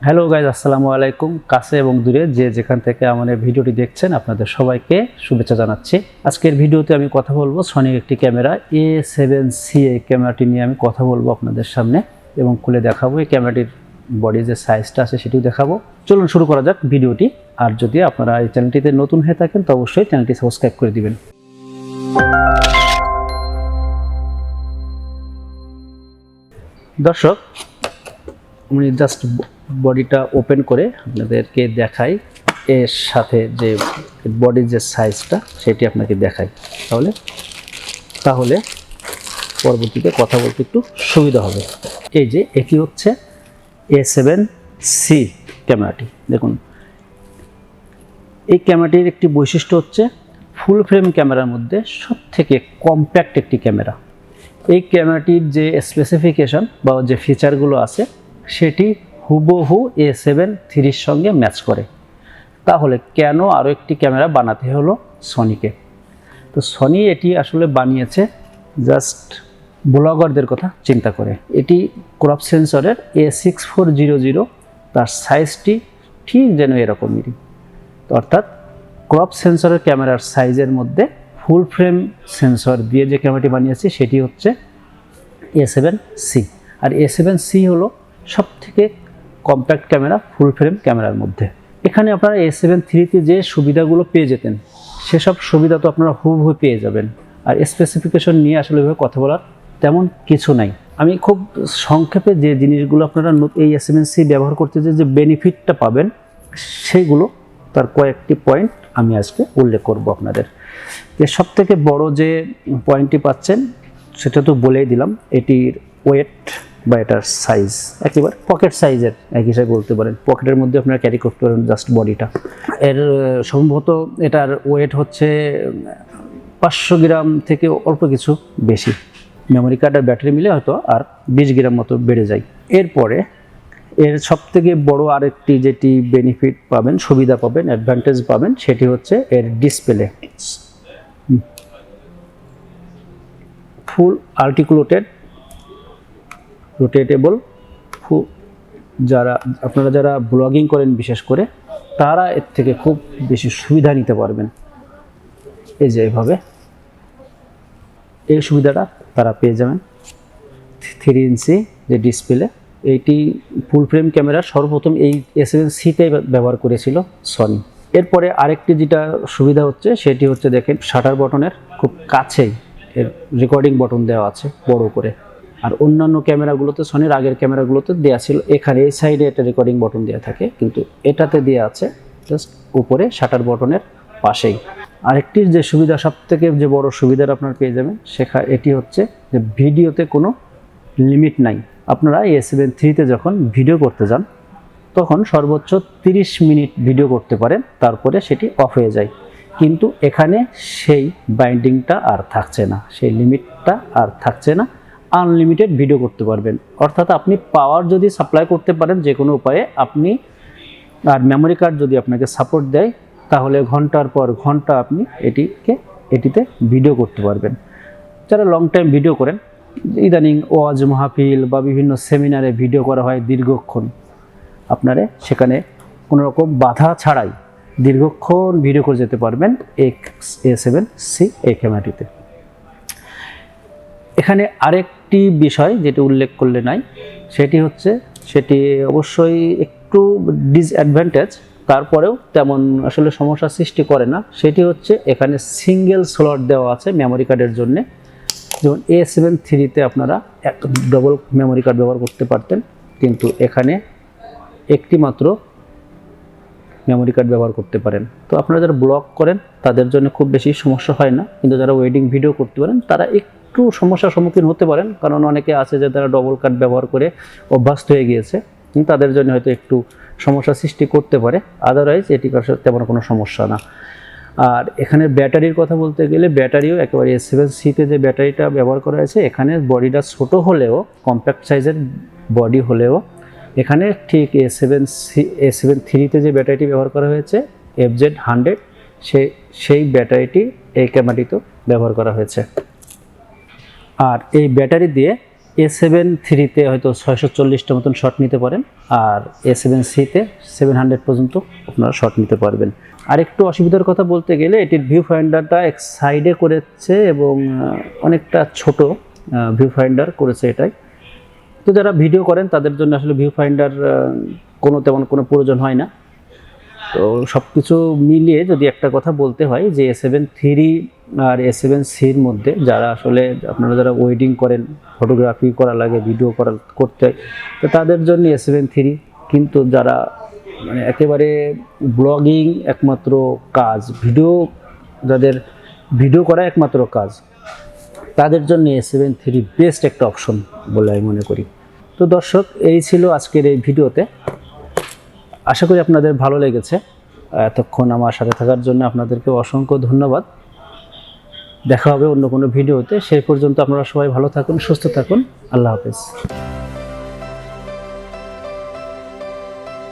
Hello guys, আসসালামু আলাইকুম। কাছে এবং দূরে যে যেখান থেকে আমাদের ভিডিওটি দেখছেন আপনাদের সবাইকে শুভেচ্ছা জানাচ্ছি। আজকের ভিডিওতে আমি কথা বলবো সনির একটি ক্যামেরা A7C এই ক্যামেরাটি নিয়ে আমি কথা বলবো আপনাদের সামনে এবং খুলে দেখাবো। এই ক্যামেরাটির বডি যে সাইজটা আছে সেটিও দেখাবো। চলুন শুরু করা যাক ভিডিওটি। আর যদি আপনারা এই চ্যানেলটিতে নতুন হয়ে থাকেন তো অবশ্যই চ্যানেলটি সাবস্ক্রাইব করে দিবেন। দর্শক, আমি জাস্ট বডিটা ওপেন করে আপনাদেরকে দেখাই, এর সাথে যে বডির যে সাইজটা সেটি আপনাকে দেখাই, তাহলে পরবর্তীতে কথা বলতে একটু সুবিধা হবে। এই যে এটি হচ্ছে A7C ক্যামেরাটি। দেখুন, এই ক্যামেরাটির একটি বৈশিষ্ট্য হচ্ছে ফুল ফ্রেম ক্যামেরার মধ্যে সবথেকে কম্প্যাক্ট একটি ক্যামেরা। এই ক্যামেরাটির যে স্পেসিফিকেশন বা যে ফিচারগুলো আছে সেটি হুবহু A7-3 সঙ্গে ম্যাচ করে। তাহলে কেন আরও একটি ক্যামেরা বানাতে হলো সনিকে? তো সনি এটি আসলে বানিয়েছে জাস্ট ব্লগারদের কথা চিন্তা করে। এটি ক্রপ সেন্সরের A6400, তার সাইজটি ঠিক যেন এরকমই। অর্থাৎ ক্রপ সেন্সরের ক্যামেরার সাইজের মধ্যে ফুল ফ্রেম সেন্সর দিয়ে যে ক্যামেরাটি বানিয়েছে সেটি হচ্ছে A7C। আর A7C হলো সবথেকে কম্প্যাক্ট ক্যামেরা ফুল ফ্রেম ক্যামেরার মধ্যে। এখানে আপনারা A7-3তে যে সুবিধাগুলো পেয়ে যেতেন সেসব সুবিধা তো আপনারা হুবহু পেয়ে যাবেন। আর স্পেসিফিকেশন নিয়ে আসলে এভাবে কথা বলার তেমন কিছু নাই। আমি খুব সংক্ষেপে যে জিনিসগুলো আপনারা এই A7C ব্যবহার করতে যে বেনিফিটটা পাবেন সেইগুলো, তার কয়েকটি পয়েন্ট আমি আজকে উল্লেখ করব আপনাদের। এর সবথেকে বড় যে পয়েন্টটি পাচ্ছেন সেটা তো বলেই দিলাম, এটির ওয়েট বা এটার সাইজ একেবারে পকেট সাইজের এক হিসাবে বলতে পারেন। পকেটের মধ্যে আপনারা ক্যারি করতে পারেন জাস্ট বডিটা। এর সম্ভবত এটার ওয়েট হচ্ছে 500 গ্রাম থেকে অল্প কিছু বেশি। মেমোরি কার্ড আর ব্যাটারি মিলে হয়তো আর 20 গ্রাম মতো বেড়ে যায়। এরপরে এর সবথেকে বড় আরেকটি যেটি বেনিফিট পাবেন, সুবিধা পাবেন, অ্যাডভান্টেজ পাবেন, সেটি হচ্ছে এর ডিসপ্লে। ফুল আর্টিকুলেটেড রোটেটেবল। যারা ব্লগিং করেন বিশেষ করে তারা এর থেকে খুব বেশি সুবিধা নিতে পারবেন। এই যে এইভাবে এই সুবিধাটা তারা পেয়ে যাবেন। 3 ইঞ্চি যে ডিসপ্লে, এইটি ফুল ফ্রেম ক্যামেরার সর্বপ্রথম এই A7C-তে ব্যবহার করেছিল সনি। এরপরে আরেকটি যেটা সুবিধা হচ্ছে সেটি হচ্ছে, দেখেন শাটার বটনের খুব কাছেই এর রেকর্ডিং বটন দেওয়া আছে বড় করে। আর অন্যান্য ক্যামেরাগুলোতে, সনির আগের ক্যামেরাগুলোতে দেওয়া ছিল এখানে এই সাইডে একটা রেকর্ডিং বটন দেওয়া থাকে, কিন্তু এটাতে দেওয়া আছে জাস্ট উপরে শাটার বটনের পাশেই। আরেকটি যে সুবিধা, সবথেকে যে বড় সুবিধাটা আপনারা পেয়ে যাবেন এটি হচ্ছে যে ভিডিওতে কোনো লিমিট নাই। আপনারা A7-3তে যখন ভিডিও করতে যান তখন সর্বোচ্চ 30 মিনিট ভিডিও করতে পারেন, তারপরে সেটি অফ হয়ে যায়। কিন্তু এখানে সেই বাইন্ডিংটা আর থাকছে না, সেই লিমিটটা আর থাকছে না। আনলিমিটেড ভিডিও করতে পারবেন। অর্থাৎ আপনি পাওয়ার যদি সাপ্লাই করতে পারেন যে কোনো উপায়ে আপনি, আর মেমোরি কার্ড যদি আপনাকে সাপোর্ট দেয়, তাহলে ঘন্টার পর ঘন্টা আপনি এটিতে ভিডিও করতে পারবেন। যারা লং টাইম ভিডিও করেন, ইদানিং ওয়াজ মাহফিল বা বিভিন্ন সেমিনারে ভিডিও করা হয় দীর্ঘক্ষণ, আপনারা সেখানে কোনো রকম বাধা ছাড়াই দীর্ঘক্ষণ ভিডিও করে যেতে পারবেন এই A7C এই ক্যামেরাটিতে। এখানে আরেকটি বিষয় যেটি উল্লেখ করলে নাই, সেটি অবশ্যই একটু ডিসঅ্যাডভান্টেজ, তারপরেও তেমন আসলে সমস্যা সৃষ্টি করে না। সেটি হচ্ছে এখানে সিঙ্গেল স্লট দেওয়া আছে মেমোরি কার্ডের জন্য। যেমন A7-3তে আপনারা ডবল মেমোরি কার্ড ব্যবহার করতে পারতেন, কিন্তু এখানে একটি মাত্র মেমোরি কার্ড ব্যবহার করতে পারেন। তো আপনারা যারা ব্লগ করেন তাদের জন্য খুব বেশি সমস্যা হয় না, কিন্তু যারা ওয়েডিং ভিডিও করতে পারেন তারা একটু সমস্যার সম্মুখীন হতে পারেন, কারণ অনেকে আছে যে তারা ডবল কার্ড ব্যবহার করে অভ্যস্ত হয়ে গিয়েছে, কিন্তু তাদের জন্য হয়তো একটু সমস্যা সৃষ্টি করতে পারে। আদারওয়াইজ এটি তেমন কোনো সমস্যা না। আর এখানে ব্যাটারির কথা বলতে গেলে, ব্যাটারিও একেবারে A7C-তে যে ব্যাটারিটা ব্যবহার করা হয়েছে, এখানে বডিটা ছোট হলেও, কম্প্যাক্ট সাইজের বডি হলেও, এখানে ঠিক A7-3তে যে ব্যাটারিটি ব্যবহার করা হয়েছে FZ100, সেই ব্যাটারিটি এই ক্যামেরাটিতেও ব্যবহার করা হয়েছে। আর এই ব্যাটারি দিয়ে A7 III হয়তো 640টা মতন শট নিতে পারেন, আর A7C-তে 700 পর্যন্ত আপনারা শট নিতে পারবেন। আরেকটু অসুবিধার কথা বলতে গেলে এটির ভিউ ফাইন্ডারটা এক সাইডে করেছে এবং অনেকটা ছোট ভিউ ফাইন্ডার করেছে এটাই। তো যারা ভিডিও করেন তাদের জন্য আসলে ভিউ ফাইন্ডার তেমন কোনো প্রয়োজন হয় না। তো সব কিছু মিলিয়ে যদি একটা কথা বলতে হয় যে A7 III আর A7C-র মধ্যে যারা আসলে আপনারা যারা ওয়েডিং করেন, ফটোগ্রাফি করা লাগে, ভিডিও করতে, তো তাদের জন্য A7 III। কিন্তু যারা মানে একেবারে ব্লগিং একমাত্র কাজ, যাদের ভিডিও করা একমাত্র কাজ, তাদের জন্য A7 III বেস্ট একটা অপশন বলে আমি মনে করি। তো দর্শক, এই ছিল আজকের এই ভিডিওতে। আশা করি আপনাদের ভালো লেগেছে। এতক্ষণ আমার সাথে থাকার জন্য আপনাদেরকে অসংখ্য ধন্যবাদ। দেখা হবে অন্য কোনো ভিডিওতে। সেই পর্যন্ত আপনারা সবাই ভালো থাকুন, সুস্থ থাকুন। আল্লাহ হাফেজ।